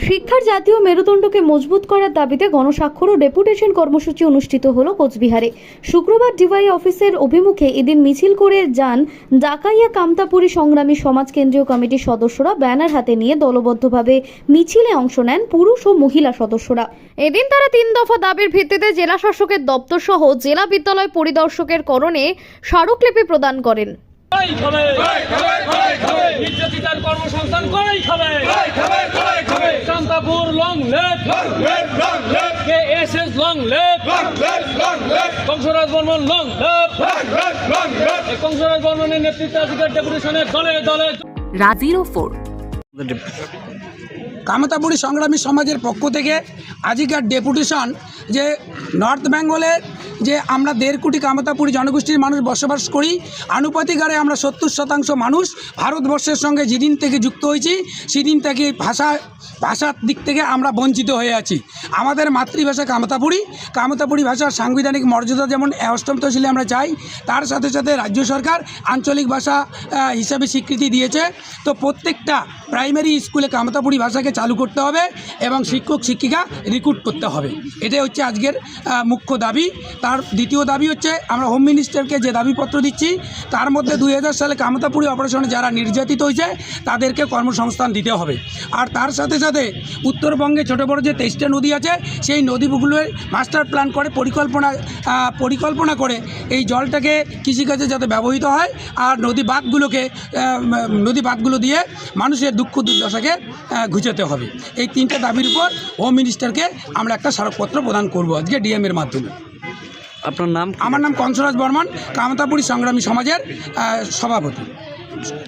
শিক্ষার জাতীয় মেরুদণ্ডকে মজবুত করার দাবিতে গণস্বাক্ষর ও ডেপুটেশন কর্মসূচি অনুষ্ঠিত হলো কোচবিহারে। শুক্রবার ডিওয়াই অফিসের অভিমুখে এদিন মিছিল করে যান ডাকাইয়া কামতাপুরী সংগ্রামী সমাজ কেন্দ্রীয় কমিটির সদস্যরা। ব্যানার হাতে নিয়ে দলবদ্ধভাবে মিছিলে অংশ নেন পুরুষ ও মহিলা সদস্যরা। এদিন তারা 3 দফা দাবির ভিত্তিতে জেলা শাসকের দপ্তর সহ জেলা বিদ্যালয় পরিদর্শকের করণে স্মারকলিপি প্রদান করেন। কর্মসংস্থান করেই খাবে, Shantapur long left, KSS long left, Kansaraj Barman long left, Kansaraj বর্মনের নেতৃত্বে আজকের ডেপুটেশনের দলে দলে রাজিরো 4 কামতাপুরী সংগ্রামী সমাজের পক্ষ থেকে আজকের ডেপুটেশন যে নর্থ বেঙ্গলের যে আমরা 1.5 কোটি কামতাপুরী জনগোষ্ঠীর মানুষ বসবাস করি, আনুপাতিক হারে আমরা 70% মানুষ ভারতবর্ষের সঙ্গে যেদিন থেকে যুক্ত হয়েছি সেদিন থেকে ভাষার দিক থেকে আমরা বঞ্চিত হয়ে আছি। আমাদের মাতৃভাষা কামতাপুরী ভাষার সাংবিধানিক মর্যাদা যেমন 8ম তহসিলে আমরা চাই, তার সাথে সাথে রাজ্য সরকার আঞ্চলিক ভাষা হিসাবে স্বীকৃতি দিয়েছে। তো প্রত্যেকটা প্রাইমারি স্কুলে কামতাপুরী ভাষাকে চালু করতে হবে এবং শিক্ষক শিক্ষিকা রিক্রুট করতে হবে। এটাই হচ্ছে আজকের মুখ্য দাবি। তার দ্বিতীয় দাবি হচ্ছে আমরা হোম মিনিস্টারকে যে দাবিপত্র দিচ্ছি তার মধ্যে 2000 সালে কামতাপুরী অপারেশনে যারা নির্যাতিত হয়েছে তাদেরকে কর্মসংস্থান দিতে হবে। আর তার সাথে সাথে উত্তরবঙ্গে ছোটো বড়ো যে 23টা নদী আছে সেই নদীগুলোর মাস্টার প্ল্যান করে পরিকল্পনা করে এই জলটাকে কৃষিকাজে যাতে ব্যবহৃত হয় আর নদী বাঁধগুলো দিয়ে মানুষের দুঃখ দুর্দশাকে ঘুচাতে হবে। এই 3টে দাবির উপর হোম মিনিস্টারকে আমরা একটা স্মারকপত্র প্রদান করব আজকে ডিএমের মাধ্যমে। আপনার নাম? আমার নাম কংসরাজ বর্মন, কামতাপুরী সংগ্রামী সমাজের সভাপতি।